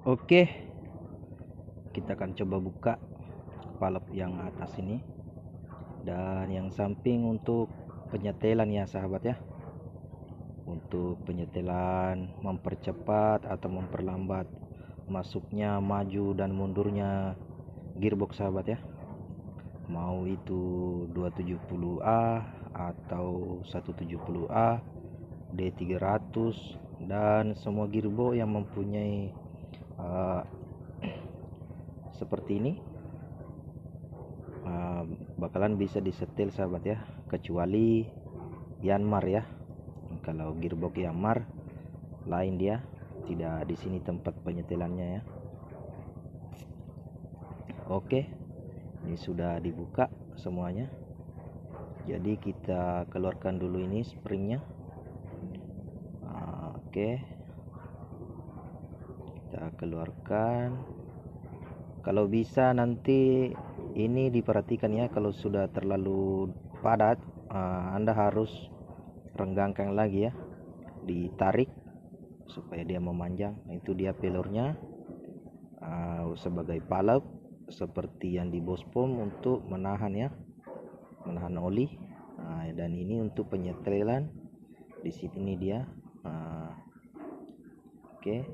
Oke, kita akan coba buka valve yang atas ini dan yang samping untuk penyetelan ya sahabat ya. Untuk penyetelan mempercepat atau memperlambat masuknya, maju dan mundurnya gearbox sahabat ya. Mau itu 270A atau 170A, D300 dan semua gearbox yang mempunyai seperti ini bakalan bisa disetel sahabat ya, kecuali Yanmar ya. Kalau gearbox Yanmar lain, dia tidak di sini tempat penyetelannya ya. Oke, ini sudah dibuka semuanya, jadi kita keluarkan dulu ini springnya. Oke, kita keluarkan. Kalau bisa nanti ini diperhatikan ya, kalau sudah terlalu padat Anda harus renggangkan lagi ya, ditarik supaya dia memanjang. Itu dia pelurnya sebagai valve seperti yang di Bospom untuk menahan ya, menahan oli. Dan ini untuk penyetelan di sini dia. Oke,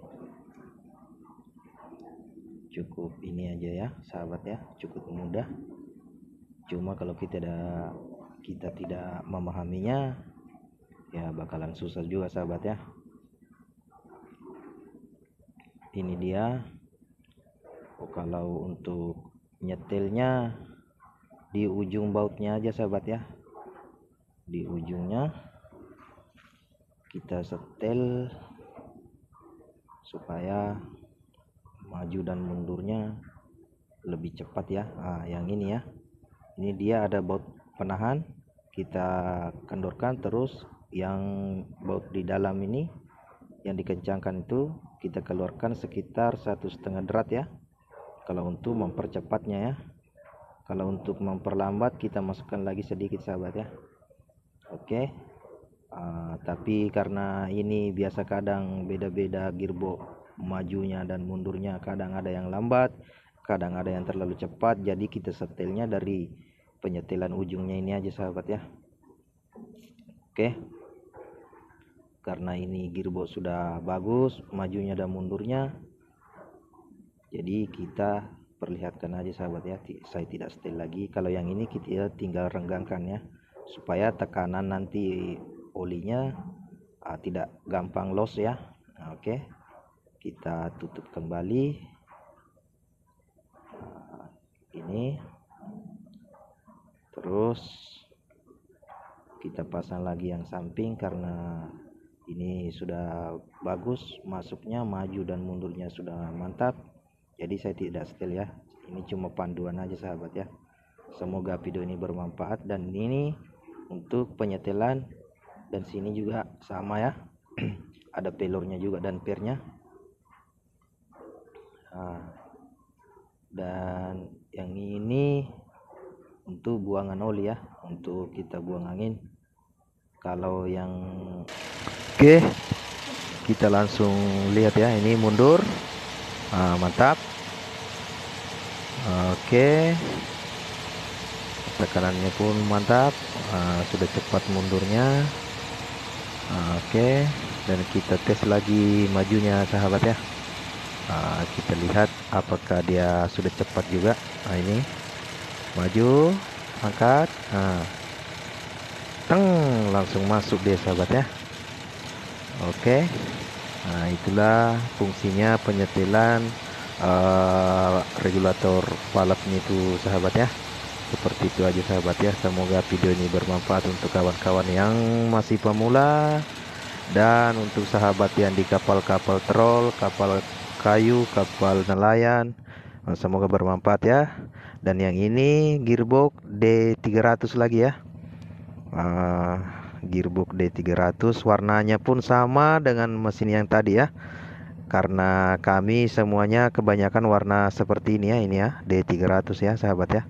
cukup ini aja ya sahabat ya, cukup mudah. Cuma kalau kita tidak memahaminya ya bakalan susah juga sahabat ya. Ini dia. Kalau untuk nyetelnya di ujung bautnya aja sahabat ya, di ujungnya kita setel supaya maju dan mundurnya lebih cepat ya. Yang ini ya, ini dia ada baut penahan, kita kendorkan. Terus yang baut di dalam ini yang dikencangkan itu kita keluarkan sekitar 1,5 drat ya, kalau untuk mempercepatnya ya. Kalau untuk memperlambat kita masukkan lagi sedikit sahabat ya. Oke, tapi karena ini biasa kadang beda-beda gearbox majunya dan mundurnya, kadang ada yang lambat, kadang ada yang terlalu cepat, jadi kita setelnya dari penyetelan ujungnya ini aja sahabat ya. Oke, karena ini gearbox sudah bagus majunya dan mundurnya, jadi kita perlihatkan aja sahabat ya, saya tidak setel lagi. Kalau yang ini kita tinggal renggangkan ya, supaya tekanan nanti olinya tidak gampang loss ya. Oke, kita tutup kembali ini, terus kita pasang lagi yang samping. Karena ini sudah bagus masuknya, maju dan mundurnya sudah mantap, jadi saya tidak setel ya. Ini cuma panduan aja sahabat ya. Semoga video ini bermanfaat. Dan ini untuk penyetelan, dan sini juga sama ya, ada pelurnya juga dan pernya. Dan yang ini untuk buangan oli ya, untuk kita buang angin. Kalau yang oke, kita langsung lihat ya, ini mundur. Mantap. Oke, tekanannya pun mantap. Sudah cepat mundurnya. Oke, dan kita tes lagi majunya sahabat ya. Kita lihat apakah dia sudah cepat juga. Ini maju, angkat, langsung masuk dia sahabat ya. Oke, itulah fungsinya penyetelan regulator valve itu sahabat ya. Seperti itu aja sahabat ya. Semoga video ini bermanfaat untuk kawan-kawan yang masih pemula, dan untuk sahabat yang di kapal-kapal troll, kapal kayu, kapal nelayan, semoga bermanfaat ya. Dan yang ini gearbox D300 lagi ya, gearbox D300, warnanya pun sama dengan mesin yang tadi ya. Karena kami semuanya kebanyakan warna seperti ini ya, ini ya D300 ya sahabat ya.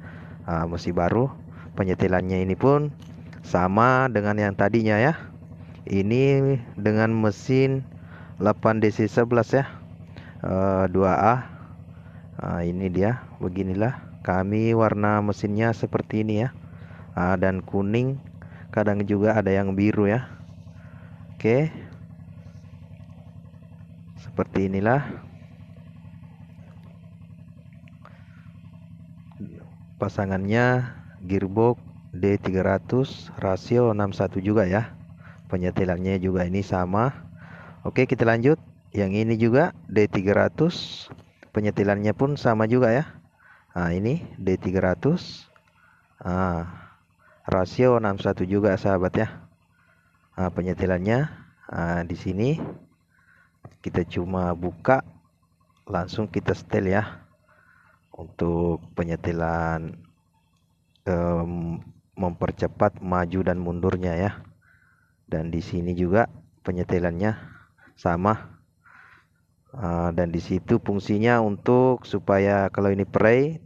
Mesin baru, penyetelannya ini pun sama dengan yang tadinya ya. Ini dengan mesin 8DC11 ya. 2A. Ini dia, beginilah kami warna mesinnya seperti ini ya. Dan kuning, kadang juga ada yang biru ya. Oke, seperti inilah pasangannya, gearbox D300 rasio 61 juga ya. Penyetelannya juga ini sama. Oke, kita lanjut. Yang ini juga D300, penyetelannya pun sama juga ya. Ini D300, rasio 61 juga sahabat ya. Penyetelannya di sini kita cuma buka, langsung kita setel ya. Untuk penyetelan mempercepat maju dan mundurnya ya. Dan di sini juga penyetelannya sama. Dan di situ fungsinya untuk supaya kalau ini prey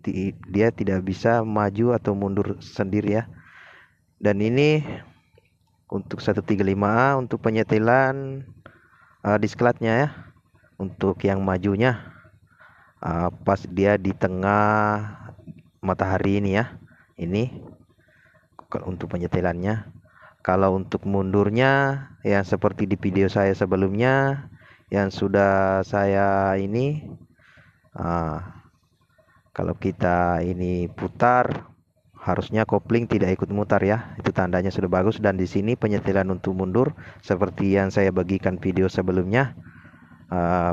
dia tidak bisa maju atau mundur sendiri ya. Dan ini untuk 135A untuk penyetelan disklatnya ya. Untuk yang majunya pas dia di tengah matahari ini ya. Ini untuk penyetelannya. Kalau untuk mundurnya yang seperti di video saya sebelumnya yang sudah saya ini, kalau kita ini putar harusnya kopling tidak ikut mutar ya. Itu tandanya sudah bagus. Dan di sini penyetelan untuk mundur seperti yang saya bagikan video sebelumnya,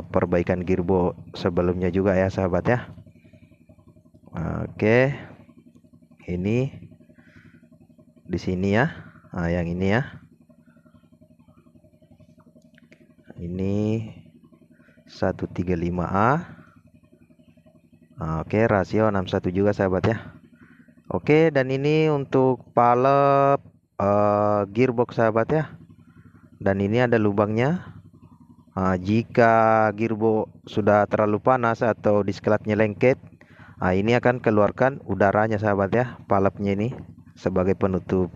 perbaikan gearbox sebelumnya juga ya sahabat ya. Oke, ini di sini ya. Yang ini ya. Ini 135A. Oke, rasio 61 juga sahabat ya. Oke, dan ini untuk palep gearbox sahabat ya. Dan ini ada lubangnya. Jika gearbox sudah terlalu panas atau disklatnya lengket, ini akan keluarkan udaranya sahabat ya, palepnya ini sebagai penutup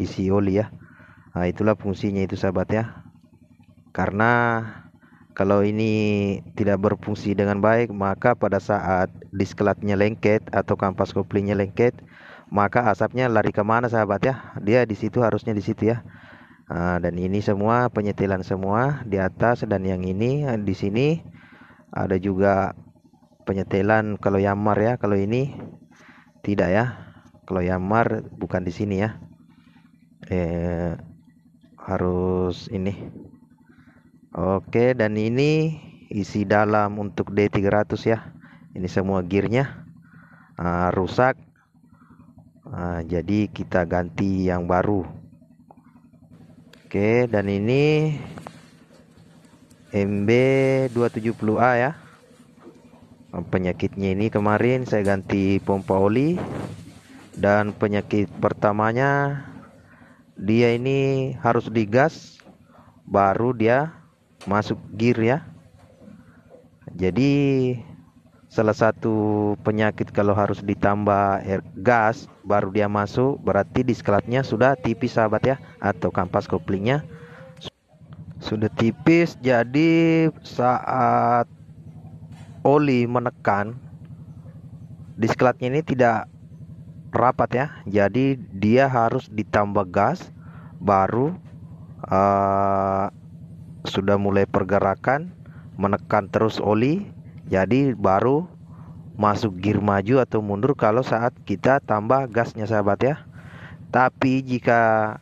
isi oli ya. Itulah fungsinya itu sahabat ya. Karena kalau ini tidak berfungsi dengan baik, maka pada saat disklatnya lengket atau kampas koplingnya lengket, maka asapnya lari kemana sahabat ya? Dia di situ, harusnya di situ ya. Dan ini semua penyetelan semua di atas, dan yang ini di sini ada juga penyetelan kalau Yanmar ya. Kalau ini tidak ya. Kalau Yanmar bukan di sini ya. Harus ini. Oke, dan ini isi dalam untuk D300 ya. Ini semua gearnya rusak. Jadi kita ganti yang baru. Oke, dan ini MB270A ya. Penyakitnya ini kemarin saya ganti pompa oli. Dan penyakit pertamanya, dia ini harus digas baru dia masuk gear ya. Jadi salah satu penyakit kalau harus ditambah gas baru dia masuk, berarti disklatnya sudah tipis sahabat ya, atau kampas koplingnya sudah tipis. Jadi saat oli menekan, disklatnya ini tidak rapat ya. Jadi dia harus ditambah gas baru sudah mulai pergerakan, menekan terus oli, jadi baru masuk gear maju atau mundur kalau saat kita tambah gasnya sahabat ya. Tapi jika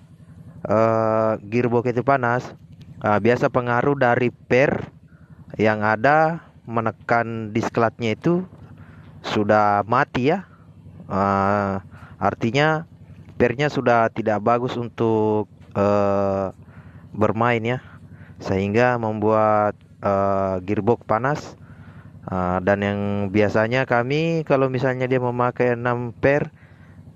gearbox itu panas, biasa pengaruh dari per yang ada menekan disklatnya itu sudah mati ya. Artinya pernya sudah tidak bagus untuk bermain ya, sehingga membuat gearbox panas. Dan yang biasanya kami kalau misalnya dia memakai 6 per,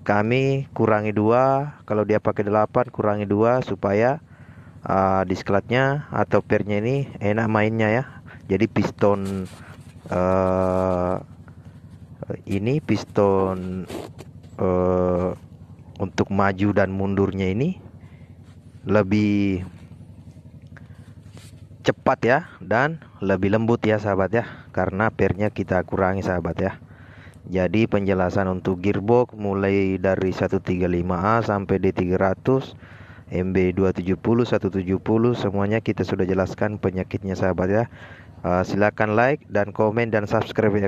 kami kurangi 2. Kalau dia pakai 8, kurangi 2 supaya disklatnya atau pernya ini enak mainnya ya. Jadi piston ini piston untuk maju dan mundurnya ini lebih cepat ya, dan lebih lembut ya sahabat ya, karena pernya kita kurangi sahabat ya. Jadi penjelasan untuk gearbox mulai dari 135A sampai D300, MB 270, 170 semuanya kita sudah jelaskan penyakitnya sahabat ya. Silakan like dan komen dan subscribe ya.